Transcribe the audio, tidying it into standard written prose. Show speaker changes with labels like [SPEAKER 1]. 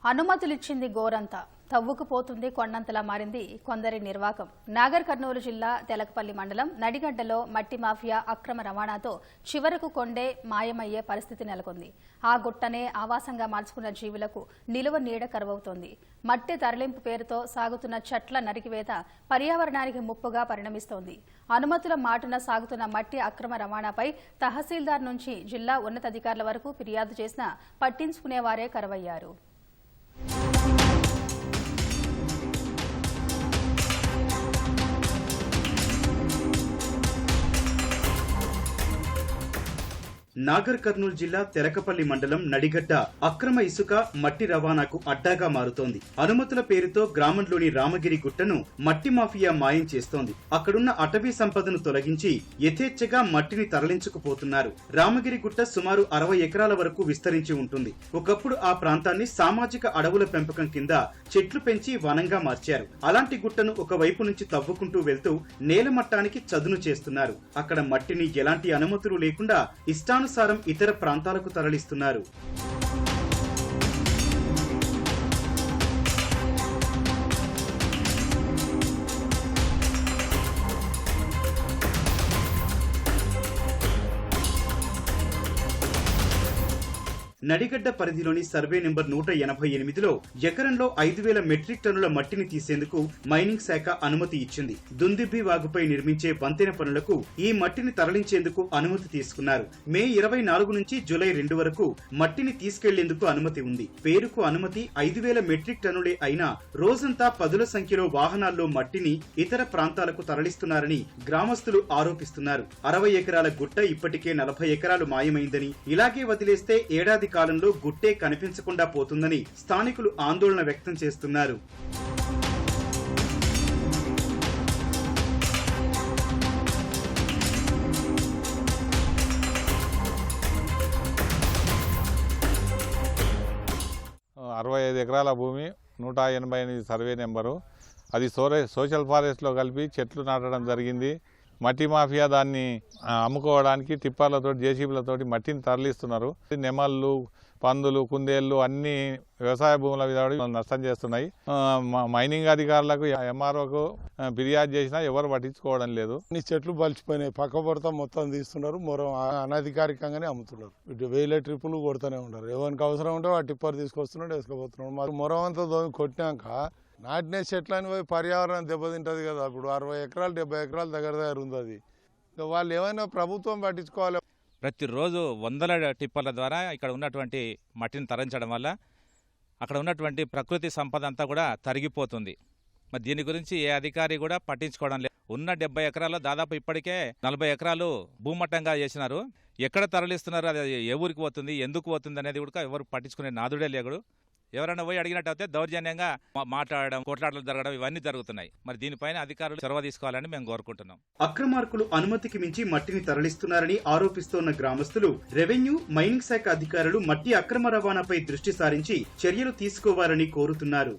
[SPEAKER 1] అనుమతులిచ్చింది గోరంతా తవ్వుకుపోతుంది కొండంతలా మారింది కొందరి నిర్వాకం. నాగర్ కర్నూలు జిల్లా తెలకపల్లి మండలం నడిగడ్డలో మట్టి మాఫియా అక్రమ రవాణాతో చివరకు కొండే మాయమయ్యే పరిస్థితి నెలకొంది. ఆ గుట్టనే ఆవాసంగా మార్చుకున్న జీవులకు నిలువ నీడ కరువవుతోంది. మట్టి తరలింపు పేరుతో సాగుతున్న చెట్ల నరికివేత పర్యావరణానికి ముప్పుగా పరిణమిస్తోంది. అనుమతుల మాటున సాగుతున్న మట్టి అక్రమ రవాణాపై తహసీల్దార్ నుంచి జిల్లా ఉన్నతాధికారుల వరకు ఫిర్యాదు చేసినా పట్టించుకునేవారే కరువయ్యారు.
[SPEAKER 2] నాగర్ కర్నూలు జిల్లా తెలకపల్లి మండలం నడిగడ్డ అక్రమ ఇసుక మట్టి రవాణాకు అడ్డాగా మారుతోంది. అనుమతుల పేరుతో గ్రామంలోని రామగిరి గుట్టను మట్టి మాఫియా మాయం చేస్తోంది. అక్కడున్న అటవీ సంపదను తొలగించి యథేచ్ఛగా మట్టిని తరలించుకుపోతున్నారు. రామగిరి గుట్ట సుమారు 60 ఎకరాల వరకు విస్తరించి ఉంటుంది. ఒకప్పుడు ఆ ప్రాంతాన్ని సామాజిక అడవుల పెంపకం కింద చెట్లు పెంచి వనంగా మార్చారు. అలాంటి గుట్టను ఒకవైపు నుంచి తవ్వుకుంటూ వెళ్తూ నేల మట్టానికి చదును చేస్తున్నారు. అక్కడ మట్టిని ఎలాంటి అనుమతులు లేకుండా ఇష్టానుసారం ఇతర ప్రాంతాలకు తరలిస్తున్నారు. నడిగడ్డ పరిధిలోని సర్వే నెంబర్ 188లో ఎకరంలో 5000 మెట్రిక్ టన్నుల మట్టిని తీసేందుకు మైనింగ్ శాఖ అనుమతి ఇచ్చింది. దుందిబ్బి వాగుపై నిర్మించే వంతెన పనులకు ఈ మట్టిని తరలించేందుకు అనుమతి తీసుకున్నారు. మే 24 నుంచి జూలై 2 వరకు మట్టిని తీసుకెళ్లేందుకు అనుమతి ఉంది. పేరుకు అనుమతి 5000 మెట్రిక్ టన్నులే అయినా రోజంతా పదుల సంఖ్యలో వాహనాల్లో మట్టిని ఇతర ప్రాంతాలకు తరలిస్తున్నారని గ్రామస్తులు ఆరోపిస్తున్నారు. 60 ఎకరాల గుట్ట ఇప్పటికే 40 ఎకరాలు మాయమైందని, ఇలాగే వదిలేస్తే ఏడాది కాలంలో గుట్టే కనిపించకుండా పోతుందని స్థానికులు ఆందోళన వ్యక్తం చేస్తున్నారు.
[SPEAKER 3] ఎకరాల భూమి 188 సర్వే నెంబరు. అది సోషల్ ఫారెస్ట్లో కలిపి చెట్లు నాటడం జరిగింది. మట్టి మాఫియా దాన్ని అమ్ముకోవడానికి టిప్పర్లతో జేసీబీలతోటి మట్టిని తరలిస్తున్నారు. నెమళ్ళు, పందులు, కుందేళ్లు అన్ని వ్యవసాయ భూముల మీద నష్టం చేస్తున్నాయి. మైనింగ్ అధికారులకు ఎంఆర్ఓకు ఫిర్యాదు చేసినా ఎవరు పట్టించుకోవడం లేదు.
[SPEAKER 4] అన్ని చెట్లు బలిచిపోయినాయి. పక్క పొడత మొత్తం తీస్తున్నారు. మొరం అనధికారికంగానే అమ్ముతున్నారు. ఇటు 1000 ట్రిప్పులు కొడుతూనే ఉన్నారు. ఎవరికి అవసరం ఉంటే ఆ టిప్పర్ తీసుకొస్తున్నాడు, వేసుకుపోతున్నాడు. మరి మొరం అంతా కొట్టినాక నాటినే చెట్లని పోయి పర్యావరణం దెబ్బతింటది కదా. ఇప్పుడు 60 ఎకరాలు 70 ఎకరాలు దగ్గర ఉంది. అది వాళ్ళు ఏమైనా ప్రభుత్వం పట్టించుకోవాలి.
[SPEAKER 5] ప్రతిరోజు వందల టిప్పర్ల ద్వారా ఇక్కడ ఉన్నటువంటి మట్టిని తరలించడం వల్ల అక్కడ ఉన్నటువంటి ప్రకృతి సంపద అంతా కూడా తరిగిపోతుంది. మరి దీని గురించి ఏ అధికారి కూడా పట్టించుకోవడం లేదు. ఉన్న 70 ఎకరాల్లో దాదాపు ఇప్పటికే 40 ఎకరాలు భూమట్టంగా చేసినారు. ఎక్కడ తరలిస్తున్నారు, అది ఏ ఊరికి పోతుంది, ఎందుకు పోతుంది అనేది కూడా ఎవరు పట్టించుకునే నాదుడే లేడు. ఎవరైనా పోయి అడిగినట్టయితే దౌర్జన్యంగా మాట్లాడడం, కొట్లాటలు జరగడం ఇవన్నీ జరుగుతున్నాయి. మరి దీనిపైన అధికారులు చొరవ తీసుకోవాలని మేము కోరుకుంటున్నాం.
[SPEAKER 2] అక్రమార్కులు అనుమతికి మించి మట్టిని తరలిస్తున్నారని ఆరోపిస్తోన్న గ్రామస్తులు రెవెన్యూ, మైనింగ్ శాఖ అధికారులు మట్టి అక్రమ రవాణాపై దృష్టి సారించి చర్యలు తీసుకోవాలని కోరుతున్నారు.